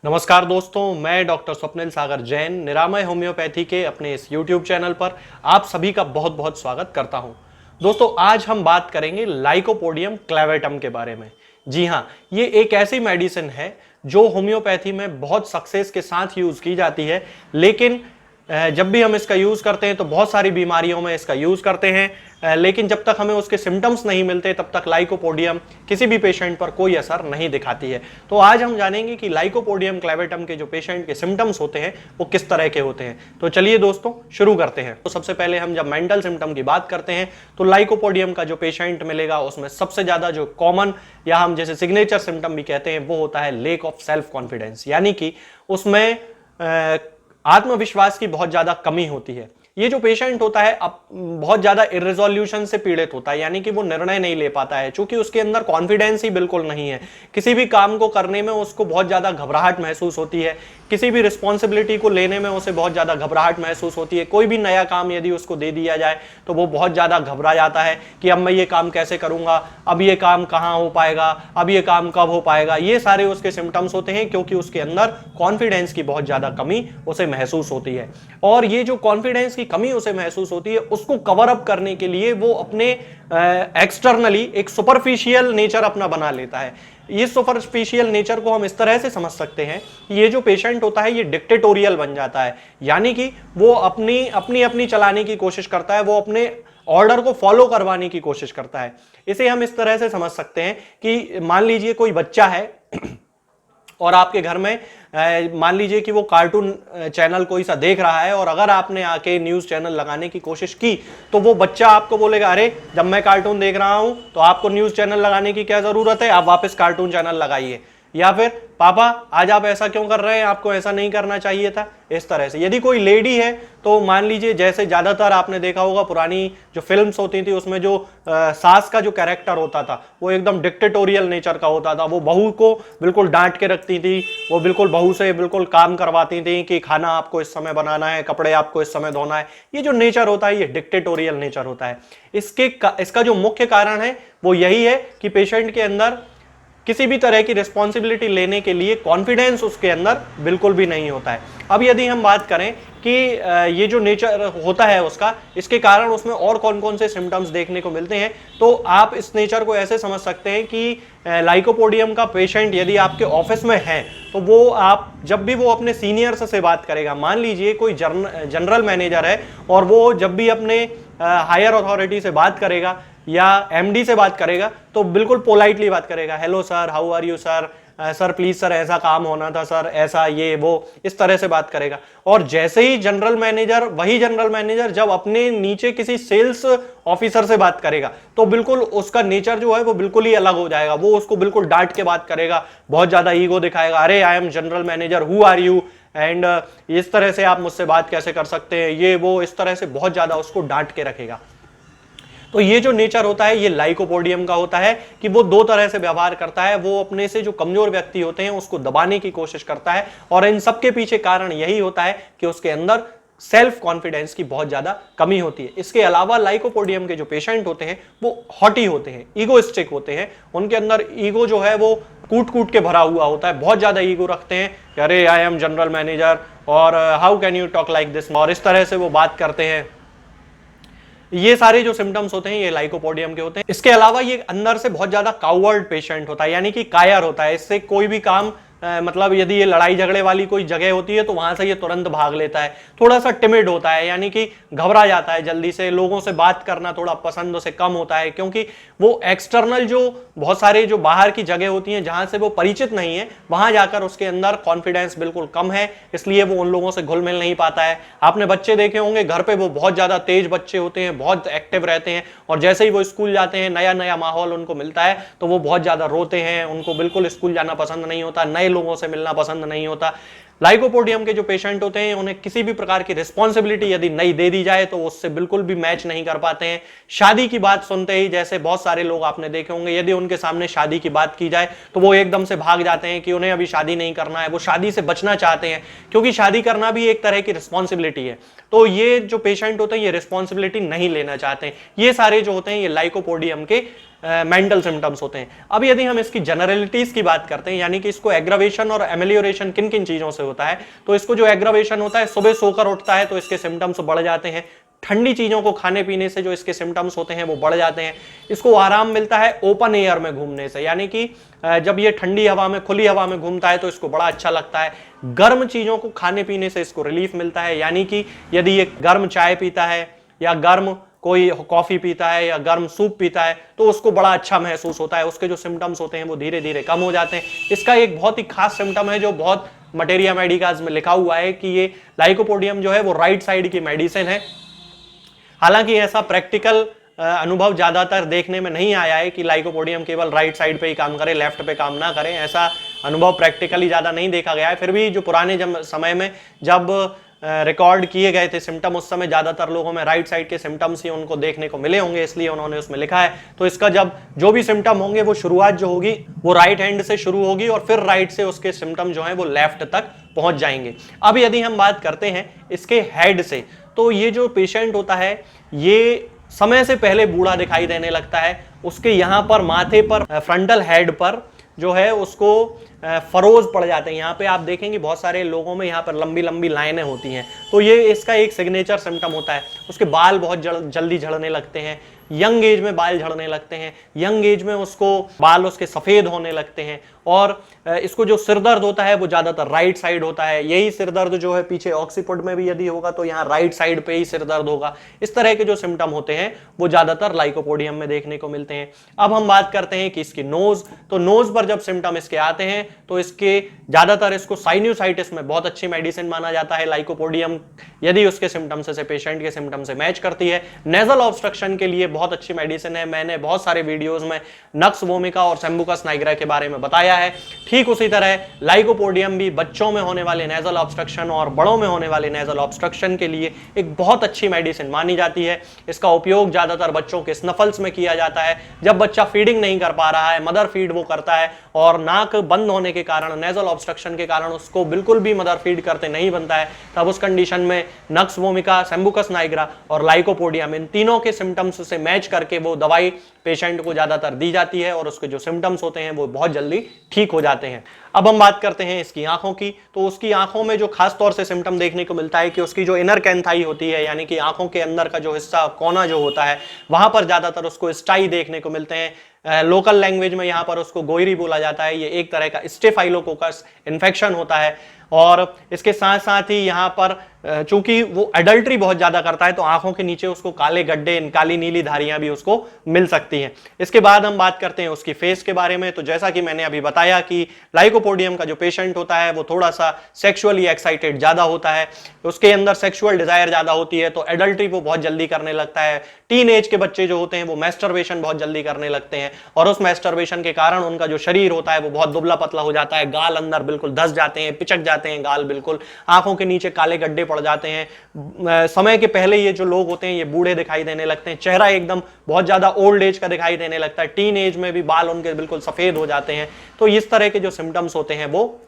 नमस्कार दोस्तों, मैं डॉक्टर स्वप्निल सागर जैन निरामय होम्योपैथी के अपने इस YouTube चैनल पर आप सभी का बहुत बहुत स्वागत करता हूं। दोस्तों, आज हम बात करेंगे लाइकोपोडियम क्लेवेटम के बारे में। जी हां, ये एक ऐसी मेडिसिन है जो होम्योपैथी में बहुत सक्सेस के साथ यूज की जाती है, लेकिन जब भी हम इसका यूज करते हैं तो बहुत सारी बीमारियों में इसका यूज करते हैं, लेकिन जब तक हमें उसके सिम्टम्स नहीं मिलते तब तक लाइकोपोडियम किसी भी पेशेंट पर कोई असर नहीं दिखाती है। तो आज हम जानेंगे कि लाइकोपोडियम क्लेवेटम के जो पेशेंट के सिम्टम्स होते हैं वो किस तरह के होते हैं। तो चलिए दोस्तों शुरू करते हैं। तो सबसे पहले हम जब मेंटल सिम्टम की बात करते हैं तो लाइकोपोडियम का जो पेशेंट मिलेगा उसमें सबसे ज्यादा जो कॉमन या हम जैसे सिग्नेचर सिम्टम भी कहते हैं वो होता है लेक ऑफ सेल्फ कॉन्फिडेंस, यानी कि उसमें आत्मविश्वास की बहुत ज्यादा कमी होती है। ये जो पेशेंट होता है अब बहुत ज्यादा इरेजोल्यूशन से पीड़ित होता है, यानी कि वो निर्णय नहीं ले पाता है, क्योंकि उसके अंदर कॉन्फिडेंस ही बिल्कुल नहीं है। किसी भी काम को करने में उसको बहुत ज्यादा घबराहट महसूस होती है, किसी भी रिस्पॉन्सिबिलिटी को लेने में उसे बहुत ज्यादा घबराहट महसूस होती है। कोई भी नया काम यदि उसको दे दिया जाए तो वो बहुत ज्यादा घबरा जाता है कि अब मैं ये काम कैसे करूंगा, अब ये काम कहाँ हो पाएगा, अब ये काम कब हो पाएगा। ये सारे उसके सिम्टम्स होते हैं क्योंकि उसके अंदर कॉन्फिडेंस की बहुत ज्यादा कमी उसे महसूस होती है। और ये जो कॉन्फिडेंस की कमी उसे महसूस होती है उसको कवर अप करने के लिए वो अपने एक्सटर्नली एक सुपरफिशियल नेचर अपना बना लेता है। इस सुपरफिशियल नेचर को हम इस तरह से समझ सकते हैं, ये जो पेशेंट होता है ये डिक्टेटोरियल बन जाता है, यानी कि वो अपनी चलाने की कोशिश करता है, वो अपने ऑर्डर को फॉलो करवाने की कोशिश करता है। इसे हम इस तरह से समझ सकते हैं कि मान लीजिए कोई बच्चा है और आपके घर में मान लीजिए कि वो कार्टून चैनल कोई सा देख रहा है, और अगर आपने आके न्यूज चैनल लगाने की कोशिश की तो वो बच्चा आपको बोलेगा, अरे जब मैं कार्टून देख रहा हूं तो आपको न्यूज चैनल लगाने की क्या जरूरत है, आप वापस कार्टून चैनल लगाइए। या फिर पापा आज आप ऐसा क्यों कर रहे हैं, आपको ऐसा नहीं करना चाहिए था। इस तरह से यदि कोई लेडी है तो मान लीजिए जैसे ज्यादातर आपने देखा होगा पुरानी जो फिल्म्स होती थी उसमें जो सास का जो कैरेक्टर होता था वो एकदम डिक्टेटोरियल नेचर का होता था। वो बहू को बिल्कुल डांट के रखती थी, वो बिल्कुल बहू से बिल्कुल काम करवाती थी कि खाना आपको इस समय बनाना है, कपड़े आपको इस समय धोना है। ये जो नेचर होता है ये डिक्टेटोरियल नेचर होता है। इसका जो मुख्य कारण है वो यही है कि पेशेंट के अंदर किसी भी तरह की रिस्पॉन्सिबिलिटी लेने के लिए कॉन्फिडेंस उसके अंदर बिल्कुल भी नहीं होता है। अब यदि हम बात करें कि ये जो नेचर होता है उसका, इसके कारण उसमें और कौन कौन से सिम्टम्स देखने को मिलते हैं, तो आप इस नेचर को ऐसे समझ सकते हैं कि लाइकोपोडियम का पेशेंट यदि आपके ऑफिस में है तो वो आप जब भी वो अपने सीनियर्स से बात करेगा, मान लीजिए कोई जनरल मैनेजर है और वो जब भी अपने हायर अथॉरिटी से बात करेगा या एमडी से बात करेगा तो बिल्कुल पोलाइटली बात करेगा, hello sir, how are you sir, sir please sir ऐसा काम होना था सर, ऐसा ये वो, इस तरह से बात करेगा। और जैसे ही वही जनरल मैनेजर जब अपने नीचे किसी सेल्स ऑफिसर से बात करेगा तो बिल्कुल उसका नेचर जो है वो बिल्कुल ही अलग हो जाएगा। वो उसको बिल्कुल डांट के बात करेगा, बहुत ज्यादा ईगो दिखाएगा, अरे I am general manager, who are you, and इस तरह से आप मुझसे बात कैसे कर सकते हैं, ये वो, इस तरह से बहुत ज्यादा उसको डांट के रखेगा। तो ये जो नेचर होता है ये लाइकोपोडियम का होता है कि वो दो तरह से व्यवहार करता है। वो अपने से जो कमजोर व्यक्ति होते हैं उसको दबाने की कोशिश करता है, और इन सबके पीछे कारण यही होता है कि उसके अंदर सेल्फ कॉन्फिडेंस की बहुत ज्यादा कमी होती है। इसके अलावा लाइकोपोडियम के जो पेशेंट होते हैं वो हॉटी होते हैं, ईगोइस्टिक होते हैं। उनके अंदर ईगो जो है वो कूट कूट के भरा हुआ होता है, बहुत ज्यादा ईगो रखते हैं, अरे आई एम जनरल मैनेजर और how can you talk like this, और इस तरह से वो बात करते हैं। ये सारे जो सिम्टम्स होते हैं ये लाइकोपोडियम के होते हैं। इसके अलावा ये अंदर से बहुत ज्यादा कावर्ड पेशेंट होता है, यानी कि कायर होता है। इससे कोई भी काम मतलब यदि ये लड़ाई झगड़े वाली कोई जगह होती है तो वहां से ये तुरंत भाग लेता है। थोड़ा सा टिमिड होता है, यानी कि घबरा जाता है जल्दी से, लोगों से बात करना थोड़ा पसंद उसे कम होता है, क्योंकि वो एक्सटर्नल जो बहुत सारे जो बाहर की जगह होती हैं जहां से वो परिचित नहीं है वहां जाकर उसके अंदर कॉन्फिडेंस बिल्कुल कम है, इसलिए वो उन लोगों से घुल मिल नहीं पाता है। आपने बच्चे देखे होंगे घर पे, वो बहुत ज्यादा तेज बच्चे होते हैं, बहुत एक्टिव रहते हैं, और जैसे ही वो स्कूल जाते हैं नया नया माहौल उनको मिलता है तो वो बहुत ज्यादा रोते हैं, उनको बिल्कुल स्कूल जाना पसंद नहीं होता, नए लोगों से मिलना पसंद नहीं होता। लाइकोपोडियम के जो पेशेंट होते हैं उन्हें किसी भी प्रकार की रिस्पॉन्सिबिलिटी यदि नहीं दे दी जाए तो उससे बिल्कुल भी मैच नहीं कर पाते हैं। शादी की बात सुनते ही, जैसे बहुत सारे लोग आपने देखे होंगे, यदि उनके सामने शादी की बात की जाए तो वो एकदम से भाग जाते हैं कि उन्हें अभी शादी नहीं करना है, वो शादी से बचना चाहते हैं, क्योंकि शादी करना भी एक तरह की रिस्पॉन्सिबिलिटी है। तो ये जो पेशेंट होते हैं ये रिस्पॉन्सिबिलिटी नहीं लेना चाहते हैं। ये सारे जो होते हैं ये लाइकोपोडियम के मेंटल सिम्टम्स होते हैं। अब यदि हम इसकी जनरलिटीज की बात करते हैं, यानी कि इसको एग्रावेशन और एमेलियोरेशन किन किन चीजों से होता है, तो इसको जो एग्रावेशन होता है, सुबह सोकर उठता है तो इसके सिम्टम्स बढ़ जाते हैं। ठंडी चीजों को खाने पीने से जो इसके सिम्टम्स होते हैं वो बढ़ जाते हैं। इसको आराम मिलता है ओपन एयर में घूमने से, यानी कि जब ये ठंडी हवा में, खुली हवा में घूमता है तो इसको बड़ा अच्छा लगता है। गर्म चीजों को खाने पीने से इसको रिलीफ मिलता है, यानी कि यदि ये गर्म चाय पीता है या गर्म कोई कॉफी पीता है या गर्म सूप पीता है तो उसको बड़ा अच्छा महसूस होता है, उसके जो सिम्टम्स होते हैं वो धीरे धीरे कम हो जाते हैं। इसका एक बहुत ही खास सिम्टम है जो बहुत मटेरिया मेडिकाज में लिखा हुआ है कि ये लाइकोपोडियम जो है वो राइट साइड की मेडिसिन है। हालांकि ऐसा प्रैक्टिकल अनुभव ज्यादातर देखने में नहीं आया है कि लाइकोपोडियम केवल राइट साइड पे ही काम करे, लेफ्ट पे काम ना करे, ऐसा अनुभव प्रैक्टिकली ज्यादा नहीं देखा गया है। फिर भी जो पुराने समय में जब रिकॉर्ड किए गए थे सिम्टम, उस समय ज्यादातर लोगों में राइट साइड के सिम्टम्स ही उनको देखने को मिले होंगे, इसलिए उन्होंने उसमें लिखा है। तो इसका जब जो भी सिम्टम होंगे वो शुरुआत जो होगी वो राइट हैंड से शुरू होगी और फिर राइट से उसके सिम्टम जो हैं वो लेफ्ट तक पहुंच जाएंगे। अब यदि हम बात करते हैं इसके हेड से, तो ये जो पेशेंट होता है ये समय से पहले बूढ़ा दिखाई देने लगता है। उसके यहाँ पर माथे पर, फ्रंटल हेड पर जो है उसको फरोज पड़ जाते हैं। यहाँ पे आप देखेंगे बहुत सारे लोगों में यहाँ पर लंबी लंबी लाइनें होती हैं, तो ये इसका एक सिग्नेचर सिम्टम होता है। उसके बाल बहुत जल्दी झड़ने लगते हैं, यंग एज में बाल झड़ने लगते हैं, यंग एज में उसको बाल उसके सफेद होने लगते हैं। और इसको जो सिरदर्द होता है वो ज्यादातर राइट साइड होता है। यही सिरदर्द जो है पीछे ऑक्सीपुट में भी यदि होगा तो यहाँ राइट साइड पे ही सिरदर्द होगा। इस तरह के जो सिम्टम होते हैं वो ज्यादातर लाइकोपोडियम में देखने को मिलते हैं। अब हम बात करते हैं कि इसकी नोज, तो नोज पर जब सिम्टम इसके आते हैं तो इसके ज्यादातर इसको साइन्यूसाइटिस में बहुत अच्छी मेडिसिन माना जाता है लाइकोपोडियम, यदि उसके सिम्टम से पेशेंट के सिम्टम से मैच करती है। नेजल ऑब्स्ट्रक्शन के लिए बहुत अच्छी मेडिसिन है, मैंने बहुत सारे वीडियोस में नक्स वोमिका और सेम्बुकस नाइग्रा के बारे में बताया है। ठीक उसी तरह लाइकोपोडियम भी बच्चों में होने वाले नेजल ऑब्स्ट्रक्शन और बड़ों में होने वाले नेजल ऑब्स्ट्रक्शन के लिए एक बहुत अच्छी मेडिसिन मानी जाती है। इसका उपयोग ज्यादातर बच्चों के स्नफल्स में किया जाता है। जब बच्चा फीडिंग नहीं कर पा रहा है, मदर फीड वो करता है और नाक बंद होने के कारण, नेजल ऑब्स्ट्रक्शन के कारण उसको बिल्कुल भी मदर फीड करते नहीं बनता है, तब उस कंडीशन में नक्स वोमिका, सेम्बुकस नाइग्रा और लाइकोपोडियम, इन तीनों के सिम्टम्स से मैच करके वो दवाई पेशेंट को ज्यादातर दी जाती है और उसके जो सिम्टम्स होते हैं वो बहुत जल्दी ठीक हो जाते हैं। अब हम बात करते हैं इसकी आंखों की, तो उसकी आंखों में जो खास तौर से सिम्टम देखने को मिलता है कि उसकी जो इनर कैंथाई होती है, यानी कि आंखों के अंदर का जो हिस्सा, कोना जो होता है, वहां पर ज्यादातर उसको स्टाई देखने को मिलते हैं। लोकल लैंग्वेज में यहाँ पर उसको गोयरी बोला जाता है। ये एक तरह का स्टेफाइलोकोकस इन्फेक्शन होता है। और इसके साथ साथ ही यहाँ पर चूंकि वो एडल्ट्री बहुत ज्यादा करता है तो आंखों के नीचे उसको काले गड्ढे, काली नीली धारियां भी उसको मिल सकती हैं। इसके बाद हम बात करते हैं उसकी फेस के बारे में। तो जैसा कि मैंने अभी बताया कि लाइकोपोडियम का जो पेशेंट होता है वो थोड़ा सा सेक्सुअली एक्साइटेड ज्यादा होता है, उसके अंदर सेक्सुअल डिजायर ज्यादा होती है, तो एडल्ट्री वो बहुत जल्दी करने लगता है। टीन एज के बच्चे जो होते हैं वो मैस्टरबेशन बहुत जल्दी करने लगते हैं और उस मैस्टरबेशन के कारण उनका जो शरीर होता है वो बहुत दुबला पतला हो जाता है, गाल अंदर बिल्कुल धस जाते हैं, पिचक जाते हैं गाल बिल्कुल, आंखों के नीचे काले गड्ढे पड़ जाते हैं। समय के पहले ये जो लोग होते हैं ये बूढ़े दिखाई देने लगते हैं, चेहरा एकदम बहुत ज्यादा ओल्ड एज का दिखाई देने लगता है, टीन एज में भी बाल उनके बिल्कुल सफेद हो जाते हैं। तो इस तरह के जो सिम्टम्स होते हैं वो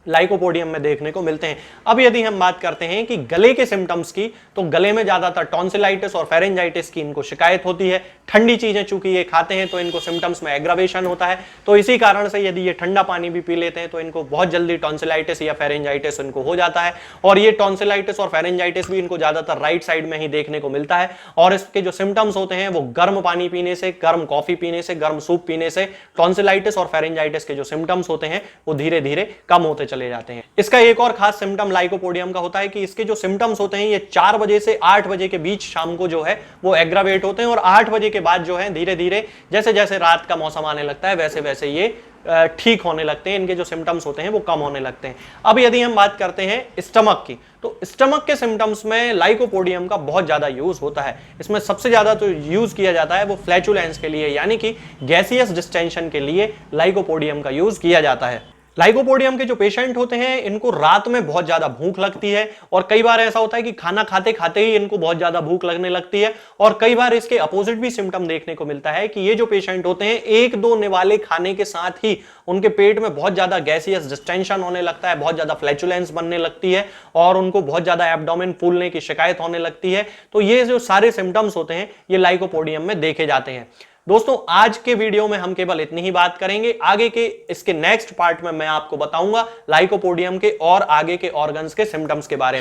लाइकोपोडियम में देखने को मिलते हैं। अब यदि हम बात करते हैं कि गले के सिम्टम्स की, तो गले में ज्यादातर टॉन्सिलाइटिस और फेरेंजाइटिस की इनको शिकायत होती है। ठंडी चीजें चूंकि ये खाते हैं तो इनको सिम्टम्स में एग्रावेशन होता है, तो इसी कारण से यदि ये ठंडा पानी भी पी लेते हैं तो इनको बहुत जल्दी टॉन्सिलाइटिस या फेरेंजाइटिस इनको हो जाता है। और ये टॉन्सिलाइटिस और फेरेंजाइटिस भी इनको ज्यादातर राइट साइड में ही देखने को मिलता है। और इसके जो सिम्टम्स होते हैं वो गर्म पानी पीने से, गर्म कॉफी पीने से, गर्म सूप पीने से टॉन्सिलाइटिस और फेरेंजाइटिस के जो सिम्टम्स होते हैं वो धीरे धीरे कम होते चले जाते हैं। इसका एक और खास सिम्टम लाइकोपोडियम का होता है कि इसके जो सिम्टम्स होते हैं ये 4 बजे से 8 बजे के बीच शाम को जो है वो एग्रावेट होते हैं और 8 बजे के बाद जो है धीरे धीरे जैसे जैसे रात का मौसम आने लगता है वैसे वैसे ये ठीक होने लगते हैं, इनके जो सिम्टम्स होते हैं वो कम होने लगते हैं। अब यदि हम बात करते हैं स्टमक की, तो स्टमक के सिम्टम्स में लाइकोपोडियम का बहुत ज्यादा यूज होता है। इसमें सबसे ज्यादा तो यूज किया जाता है वो फ्लैचुलेंस के लिए, यानी कि गैसियस डिस्टेंशन के लिए लाइकोपोडियम का यूज किया जाता है। लाइकोपोडियम के जो पेशेंट होते हैं इनको रात में बहुत ज्यादा भूख लगती है और कई बार ऐसा होता है कि खाना खाते खाते ही इनको बहुत ज्यादा भूख लगने लगती है। और कई बार इसके अपोजिट भी सिम्टम देखने को मिलता है कि ये जो पेशेंट होते हैं 1-2 निवाले खाने के साथ ही उनके पेट में बहुत ज्यादा गैसियस डिस्टेंशन होने लगता है, बहुत ज्यादा फ्लैचुलेंस बनने लगती है और उनको बहुत ज्यादा एब्डोमेन फूलने की शिकायत होने लगती है। तो ये जो सारे सिम्टम्स होते हैं ये लाइकोपोडियम में देखे जाते हैं। दोस्तों आज के वीडियो में हम केवल इतनी ही बात करेंगे। आगे के इसके नेक्स्ट पार्ट में मैं आपको बताऊंगा लाइकोपोडियम के और आगे के ऑर्गन्स के सिम्टम्स के बारे में।